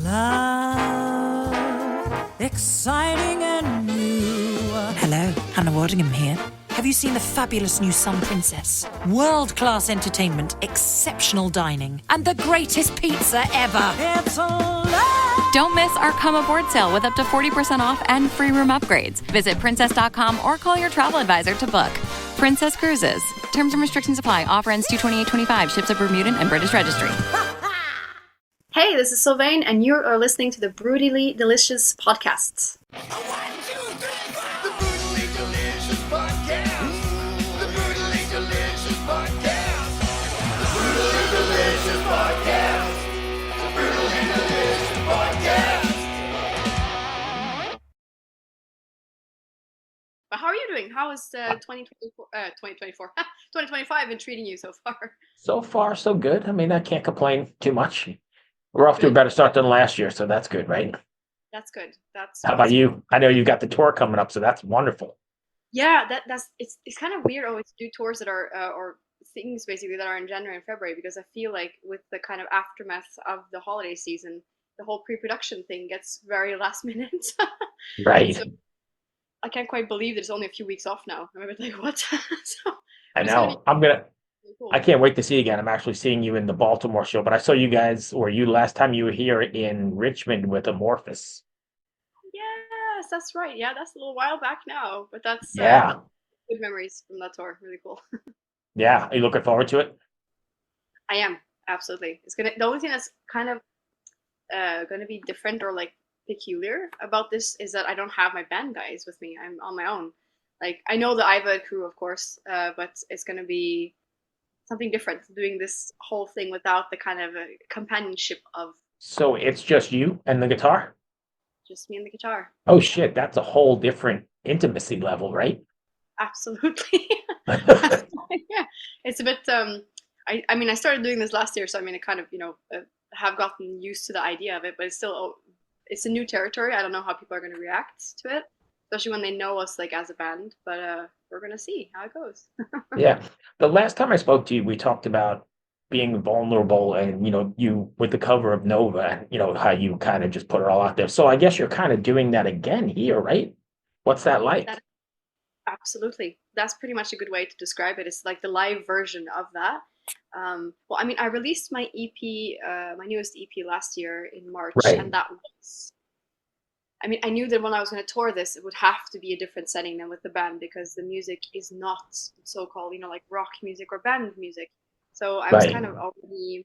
Love, exciting and new. Hello, Hannah Waddingham here. Have you seen the fabulous new Sun Princess? World-class entertainment, exceptional dining, and the greatest pizza ever. It's a love. Don't miss our Come Aboard sale with up to 40% off and free room upgrades. Visit princess.com or call your travel advisor to book. Princess Cruises. Terms and restrictions apply. Offer ends 2/28/25. Ships are Bermudan and British Registry. Hey, this is Sylvaine, and you are listening to the Brutally Delicious podcast. The Brutally Delicious Podcast. The Brutally Delicious Podcast. The Brutally Delicious Podcast. The Brutally Delicious Podcast. But how are you doing? How is 2025 been treating you so far? So far, so good. I mean, I can't complain too much. We're off to a better start than last year, so that's good, right? That's good. How about you? I know you've got the tour coming up, so that's wonderful. Yeah, it's kind of weird always to do tours that are or things basically that are in January and February, because I feel like with the kind of aftermath of the holiday season, the whole pre-production thing gets very last minute. Right. So I can't quite believe there's only a few weeks off now. I'm a bit like, what? So I it's know. really cool. I can't wait to see you again. I'm actually seeing you in the Baltimore show, but I saw you guys, or you last time you were here in Richmond with Amorphous. Yes, that's right. Yeah, that's a little while back now, but that's Yeah. good memories from that tour. Really cool. Yeah. Are you looking forward to it? I am, absolutely. The only thing that's kind of gonna be different or like peculiar about this is that I don't have my band guys with me. I'm on my own. Like, I know the Eivør crew, of course, but it's gonna be something different doing this whole thing without the kind of companionship of So it's just you and the guitar? just me and the guitar. Oh shit, that's a whole different intimacy level, right? Absolutely. Yeah, it's a bit. I mean, I started doing this last year, so I mean, I kind of have gotten used to the idea of it, but it's still it's a new territory. I don't know how people are going to react to it, especially when they know us like as a band. But we're gonna see how it goes. Yeah. The last time I spoke to you, we talked about being vulnerable and, you with the cover of Nova, how you kind of just put it all out there. So I guess you're kind of doing that again here, right? What's that like? Absolutely, that's pretty much a good way to describe it. It's like the live version of that. Well, I mean, I released my EP, my newest EP last year in March, Right. and that was. I mean, I knew that when I was going to tour this, it would have to be a different setting than with the band, because the music is not so-called, like rock music or band music. So I was Right. kind of already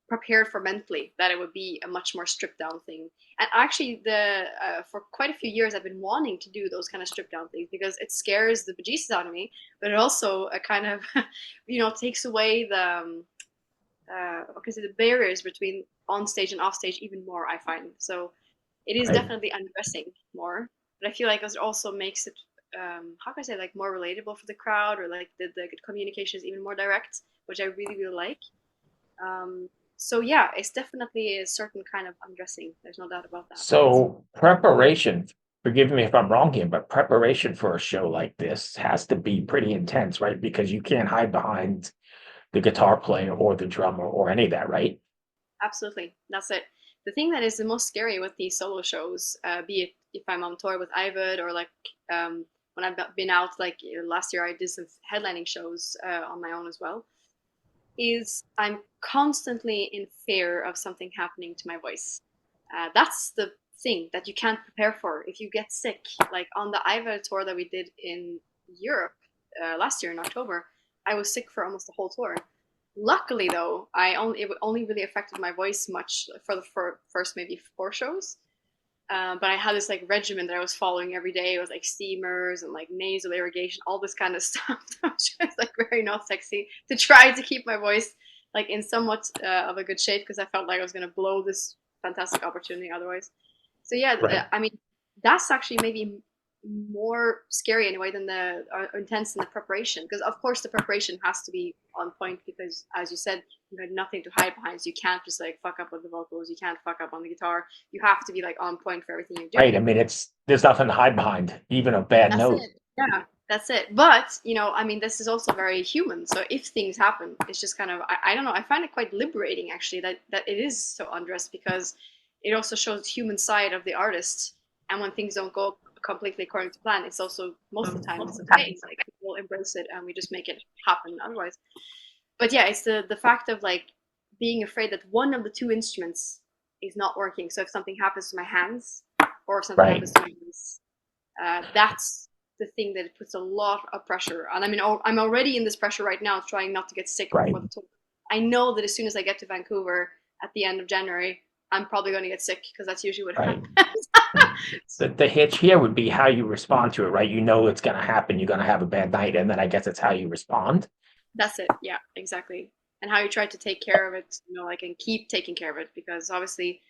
prepared for mentally that it would be a much more stripped down thing. And actually, for quite a few years, I've been wanting to do those kind of stripped down things because it scares the bejesus out of me, but it also kind of, takes away the the barriers between on stage and off stage even more, I find. So it is Right. definitely undressing more, but I feel like it also makes it, how can I say, like more relatable for the crowd, or like the communication is even more direct, which I really, really like. So yeah, it's definitely a certain kind of undressing. There's no doubt about that. So preparation, forgive me if I'm wrong here, but preparation for a show like this has to be pretty intense, right? Because you can't hide behind the guitar player or the drummer or any of that, right? Absolutely, that's it. The thing that is the most scary with these solo shows, be it if I'm on tour with Eivør or like when I've been out, like last year I did some headlining shows on my own as well, is I'm constantly in fear of something happening to my voice. That's the thing that you can't prepare for if you get sick. Like on the Eivør tour that we did in Europe last year in October, I was sick for almost the whole tour. Luckily, though, it only really affected my voice much for the first maybe 4 shows. But I had this like regimen that I was following every day. It was like steamers and like nasal irrigation, all this kind of stuff. That was just like very not sexy, to try to keep my voice like in somewhat of a good shape, because I felt like I was going to blow this fantastic opportunity otherwise. So yeah, Right. I mean, that's actually maybe more scary anyway than the intense in the preparation, because of course the preparation has to be on point, because as you said, you had nothing to hide behind, so you can't just like fuck up with the vocals, you can't fuck up on the guitar, you have to be like on point for everything you do. Right. I mean, there's nothing to hide behind, even a bad That's note. it. Yeah, That's it. But, I mean, this is also very human. So if things happen, it's just kind of, I don't know, I find it quite liberating actually that it is so undressed, because it also shows the human side of the artist. And when things don't go completely according to plan, it's also most of the time it's okay. Like, people embrace it and we just make it happen otherwise. But yeah, it's the fact of like being afraid that one of the two instruments is not working. So if something happens to my hands or if something happens to my knees, that's the thing that puts a lot of pressure. And I mean, I'm already in this pressure right now, trying not to get sick before the tour. I know that as soon as I get to Vancouver at the end of January, I'm probably going to get sick, because that's usually what happens. The hitch here would be how you respond to it, right? You know it's going to happen. You're going to have a bad night, and then I guess it's how you respond. That's it. Yeah, exactly. And how you try to take care of it, like, and keep taking care of it, because obviously,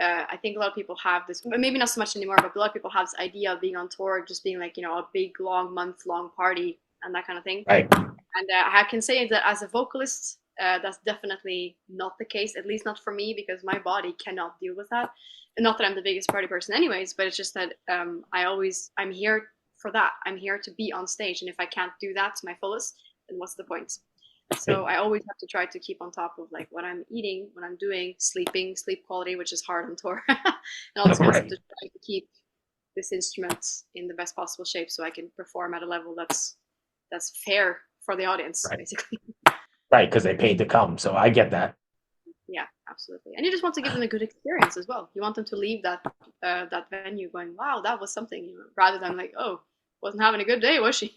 I think a lot of people have this, maybe not so much anymore, but a lot of people have this idea of being on tour just being like, a big, long, month-long party and that kind of thing. Right. And I can say that as a vocalist, that's definitely not the case, at least not for me, because my body cannot deal with that. And not that I'm the biggest party person anyways, but it's just that I'm here for that. I'm here to be on stage. And if I can't do that to my fullest, then what's the point? So I always have to try to keep on top of like what I'm eating, what I'm doing, sleep quality, which is hard on tour, and all this kind of stuff, to try to keep this instrument in the best possible shape so I can perform at a level that's fair for the audience, basically. Right, because they paid to come, so I get that. Yeah, absolutely. And you just want to give them a good experience as well. You want them to leave that venue going, wow, that was something, rather than like, oh, wasn't having a good day, was she?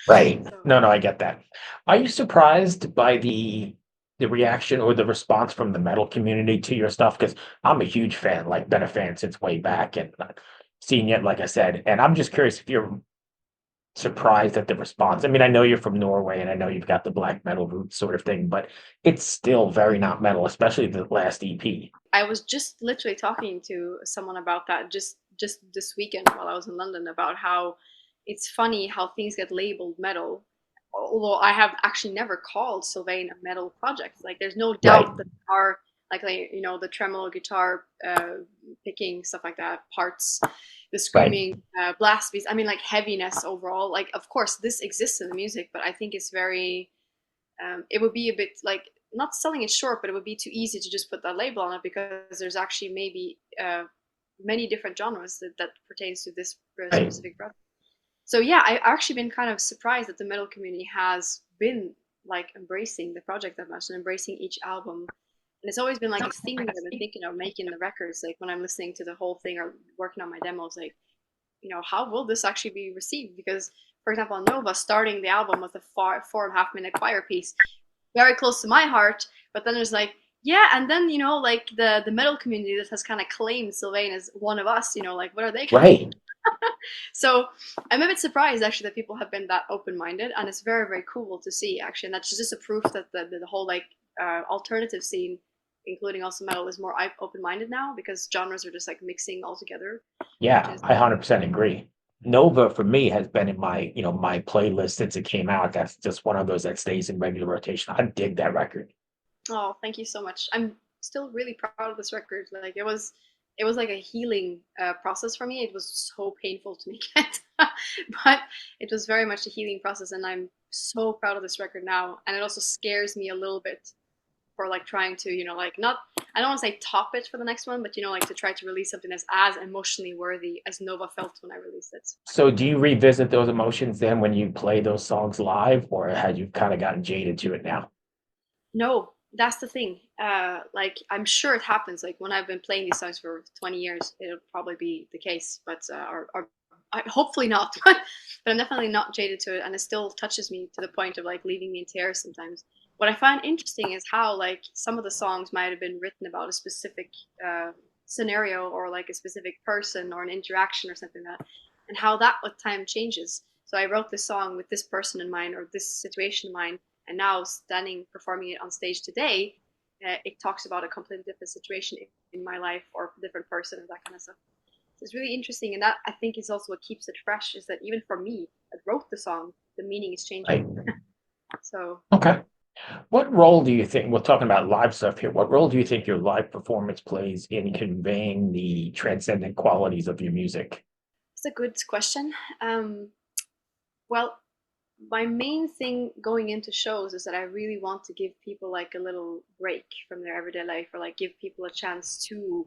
Right. No, I get that. Are you surprised by the reaction or the response from the metal community to your stuff? Because I'm a huge fan, like been a fan since way back, and seen it, like I said. And I'm just curious if you're surprised at the response. I mean, I know you're from Norway, and I know you've got the black metal roots sort of thing, but it's still very not metal, especially the last EP. I was just literally talking to someone about that just this weekend while I was in London, about how it's funny how things get labeled metal, although I have actually never called Sylvaine a metal project. Like, there's no doubt that there are like the tremolo guitar picking, stuff like that, parts, the screaming, blast beats. I mean, like, heaviness overall. Like, of course, this exists in the music, but I think it's very. It would be a bit like, not selling it short, but it would be too easy to just put that label on it, because there's actually maybe many different genres that pertains to this specific project. So yeah, I've actually been kind of surprised that the metal community has been like embracing the project that much and embracing each album. And it's always been like a thing that I've been thinking of making the records. Like, when I'm listening to the whole thing or working on my demos, like, how will this actually be received? Because, for example, on Nova, starting the album with a 4.5 minute choir piece, very close to my heart. But then there's like, yeah, and then, like the metal community that has kind of claimed Sylvaine as one of us, like, what are they claiming? So I'm a bit surprised actually that people have been that open-minded, and it's very, very cool to see actually. And that's just a proof that the whole like alternative scene, including also metal, is more open-minded now, because genres are just like mixing all together. Yeah, I 100% agree. Nova for me has been in my my playlist since it came out. That's just one of those that stays in regular rotation. I dig that record. Oh, thank you so much. I'm still really proud of this record. Like, it was like a healing process for me. It was so painful to make it, but it was very much a healing process, and I'm so proud of this record now. And it also scares me a little bit for like trying to, like, not, I don't want to say top it for the next one, but like to try to release something that's as emotionally worthy as Nova felt when I released it. So do you revisit those emotions then when you play those songs live, or had you kind of gotten jaded to it now? No. That's the thing. Like, I'm sure it happens. Like, when I've been playing these songs for 20 years, it'll probably be the case. But hopefully not. But I'm definitely not jaded to it, and it still touches me to the point of like leaving me in tears sometimes. What I find interesting is how like some of the songs might have been written about a specific scenario, or like a specific person or an interaction or something like that, and how that with time changes. So I wrote this song with this person in mind or this situation in mind. And now performing it on stage today, it talks about a completely different situation in my life, or a different person, and that kind of stuff. So it's really interesting. And that, I think, is also what keeps it fresh, is that even for me that wrote the song, the meaning is changing. Right. So. Okay. What role do you think, we're talking about live stuff here, what role do you think your live performance plays in conveying the transcendent qualities of your music? It's a good question. Well, my main thing going into shows is that I really want to give people like a little break from their everyday life, or like give people a chance to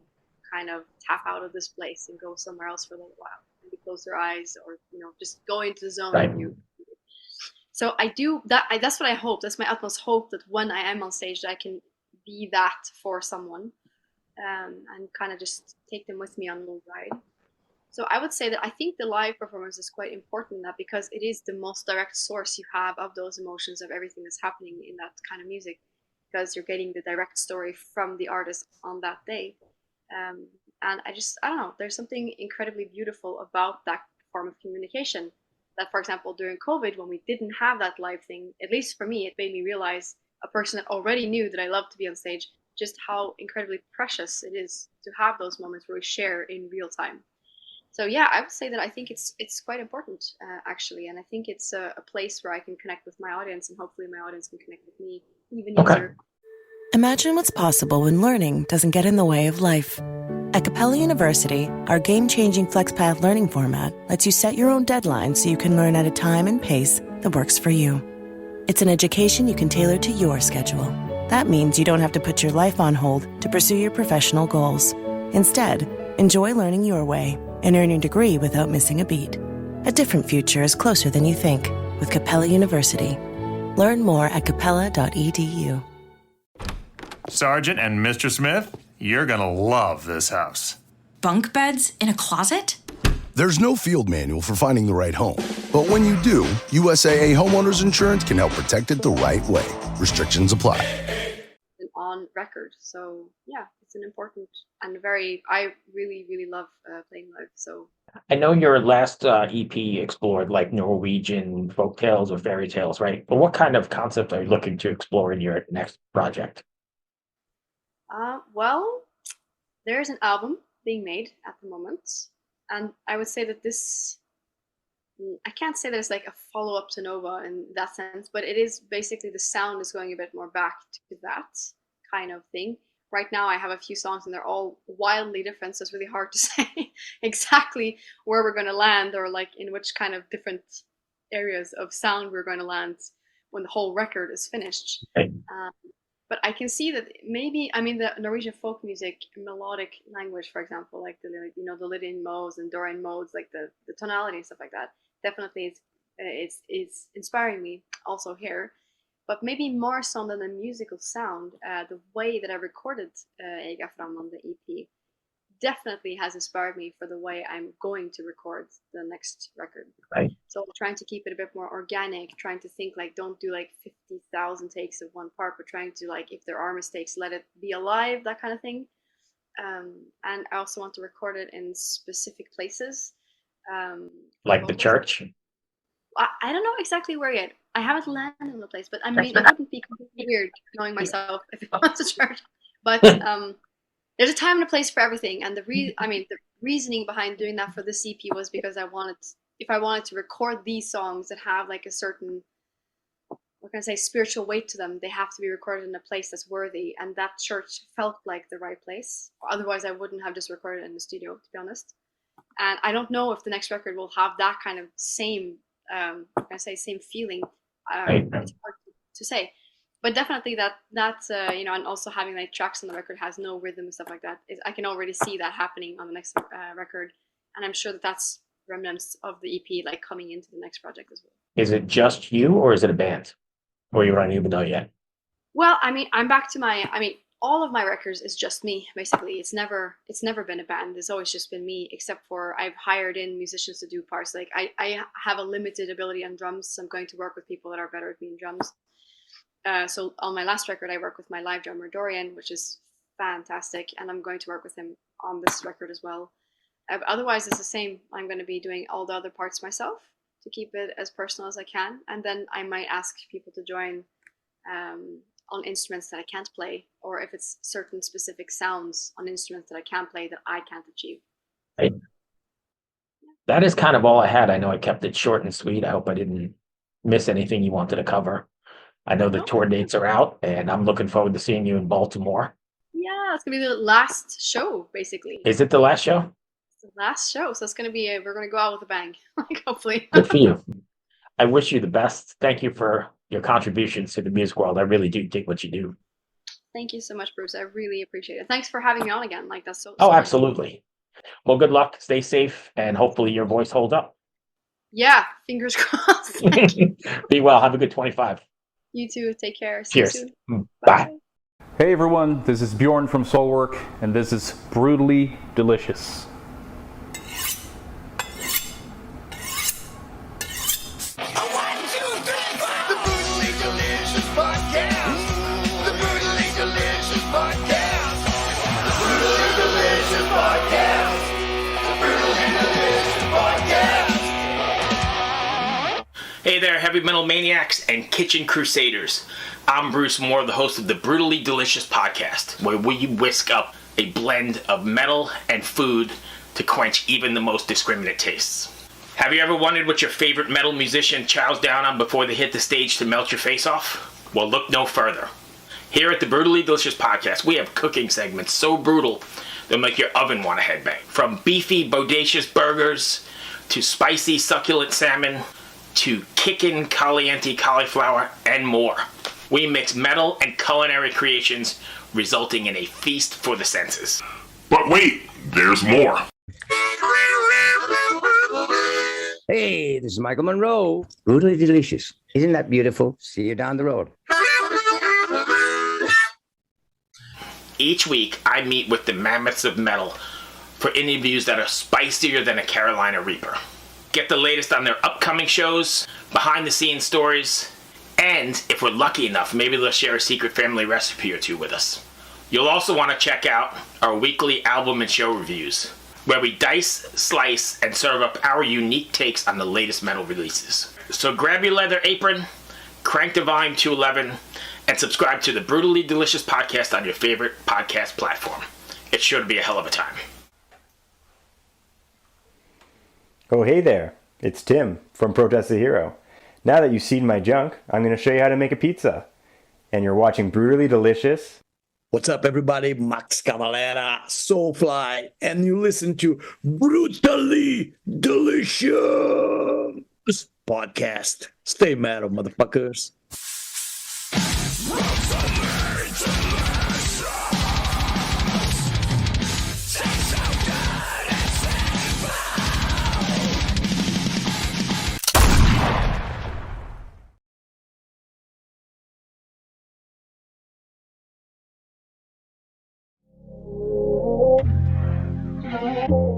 kind of tap out of this place and go somewhere else for a little while. Maybe close their eyes, or just go into the zone Right. with you. So I do that. That's what I hope. That's my utmost hope, that when I am on stage, that I can be that for someone, and kind of just take them with me on a little ride. So I would say that I think the live performance is quite important, that because it is the most direct source you have of those emotions, of everything that's happening in that kind of music, because you're getting the direct story from the artist on that day. And I don't know, there's something incredibly beautiful about that form of communication. That, for example, during COVID, when we didn't have that live thing, at least for me, it made me realize, a person that already knew that I loved to be on stage, just how incredibly precious it is to have those moments where we share in real time. So yeah, I would say that I think it's quite important, actually, and I think it's a place where I can connect with my audience, and hopefully my audience can connect with me even easier. Imagine what's possible when learning doesn't get in the way of life. At Capella University, our game-changing FlexPath learning format lets you set your own deadlines so you can learn at a time and pace that works for you. It's an education you can tailor to your schedule. That means you don't have to put your life on hold to pursue your professional goals. Instead, enjoy learning your way and earn your degree without missing a beat. A different future is closer than you think with Capella University. Learn more at capella.edu. Sergeant and Mr. Smith, you're gonna love this house. Bunk beds in a closet? There's no field manual for finding the right home. But when you do, USAA Homeowners Insurance can help protect it the right way. Restrictions apply. On record. So yeah, it's an important and I really, really love playing live. So I know your last EP explored like Norwegian folk tales or fairy tales, right? But what kind of concept are you looking to explore in your next project? Well, there's an album being made at the moment, and I would say that I can't say that it's like a follow-up to Nova in that sense, but it is basically, the sound is going a bit more back to that kind of thing. Right now I have a few songs and they're all wildly different, so it's really hard to say exactly where we're going to land, or like in which kind of different areas of sound we're going to land when the whole record is finished. Right. But I can see that maybe, the Norwegian folk music melodic language, for example, like the Lydian modes and Dorian modes, like the tonality and stuff like that, definitely it's inspiring me also here. But maybe more so than the musical sound, the way that I recorded Eivør on the EP definitely has inspired me for the way I'm going to record the next record. Right. So trying to keep it a bit more organic, trying to think like, don't do like 50,000 takes of one part, but trying to, like, if there are mistakes, let it be alive, that kind of thing. And I also want to record it in specific places. Like the church? I don't know exactly where yet. I haven't landed on the place, but I mean, it wouldn't be completely weird knowing myself if it was a church. But there's a time and a place for everything, and the reasoning behind doing that for this EP was because if I wanted to record these songs that have like a certain, what can I say, spiritual weight to them, they have to be recorded in a place that's worthy, and that church felt like the right place. Otherwise, I wouldn't have just recorded it in the studio, to be honest. And I don't know if the next record will have that kind of same, same feeling. It's hard to say. But definitely and also having like tracks on the record has no rhythm and stuff like that. I can already see that happening on the next record, and I'm sure that that's remnants of the EP like coming into the next project as well. Is it just you, or is it a band, or you don't even know yet? Well, I'm back to all of my records is just me, basically. It's never been a band. It's always just been me, except for I've hired in musicians to do parts. Like I have a limited ability on drums, so I'm going to work with people that are better at me in drums. So on my last record, I work with my live drummer Dorian, which is fantastic, and I'm going to work with him on this record as well. Otherwise, it's the same. I'm going to be doing all the other parts myself to keep it as personal as I can, and then I might ask people to join on instruments that I can't play, or if it's certain specific sounds on instruments that I can play that I can't achieve. Right. That is kind of all I had. I know I kept it short and sweet. I hope I didn't miss anything you wanted to cover. I know the tour dates are out, and I'm looking forward to seeing you in Baltimore. Yeah, it's going to be the last show, basically. Is it the last show? It's the last show, so it's going to be we're going to go out with a bang, like, hopefully. Good for you. I wish you the best. Thank you for your contributions to the music world. I really do dig what you do. Thank you so much, Bruce. I really appreciate it. Thanks for having me on again. Like, that's so. Oh, nice. absolutely. Well, good luck. Stay safe, and hopefully your voice holds up. Yeah, fingers crossed. Be well. Have a good 25. You too. Take care. See Cheers. you soon. Bye. Hey everyone, this is Bjorn from Soulwork, and this is Brutally Delicious. The Brutally Delicious Podcast. The Brutally Delicious Podcast. The Brutally Delicious Podcast. The Brutally Delicious Podcast. Hey there, heavy metal maniacs and kitchen crusaders. I'm Bruce Moore, the host of the Brutally Delicious Podcast, where we whisk up a blend of metal and food to quench even the most discriminate tastes. Have you ever wondered what your favorite metal musician chows down on before they hit the stage to melt your face off? Well, look no further. Here at the Brutally Delicious Podcast, we have cooking segments so brutal they'll make your oven want to headbang. From beefy, bodacious burgers, to spicy, succulent salmon, to kickin' caliente cauliflower, and more. We mix metal and culinary creations, resulting in a feast for the senses. But wait, there's more. Hey, this is Michael Monroe. Brutally Delicious. Isn't that beautiful? See you down the road. Each week, I meet with the mammoths of metal for interviews that are spicier than a Carolina Reaper. Get the latest on their upcoming shows, behind-the-scenes stories, and if we're lucky enough, maybe they'll share a secret family recipe or two with us. You'll also want to check out our weekly album and show reviews, where we dice, slice, and serve up our unique takes on the latest metal releases. So grab your leather apron, crank the volume to 11, and subscribe to the Brutally Delicious Podcast on your favorite podcast platform. It's sure to be a hell of a time. Oh, hey there. It's Tim from Protest the Hero. Now that you've seen my junk, I'm going to show you how to make a pizza. And you're watching Brutally Delicious. What's up, everybody? Max Cavalera, Soulfly, and you listen to Brutally Delicious Podcast. Stay metal, motherfuckers.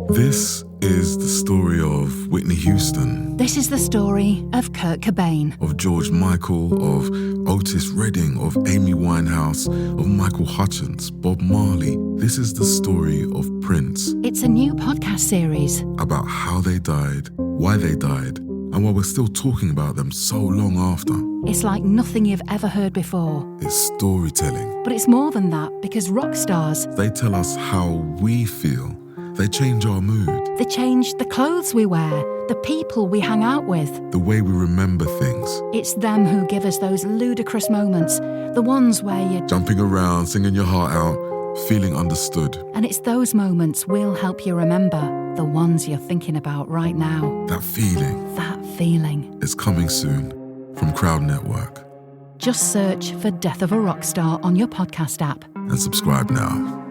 This is the story of Whitney Houston, This is the story of Kurt Cobain, of George Michael, of Otis Redding, of Amy Winehouse, of Michael Hutchence, Bob Marley. This is the story of Prince, It's a new podcast series. about how they died, why they died, and why we're still talking about them so long after. It's like nothing you've ever heard before. It's storytelling. But it's more than that, because rock stars, They tell us how we feel. They change our mood, they change the clothes we wear, the people we hang out with. the way we remember things. It's them who give us those ludicrous moments, the ones where you... Jumping around, singing your heart out, feeling understood. And it's those moments we'll help you remember, the ones you're thinking about right now. That feeling That feeling. is coming soon from Crowd Network. Just search for Death of a Rock Star on your podcast app. And subscribe now.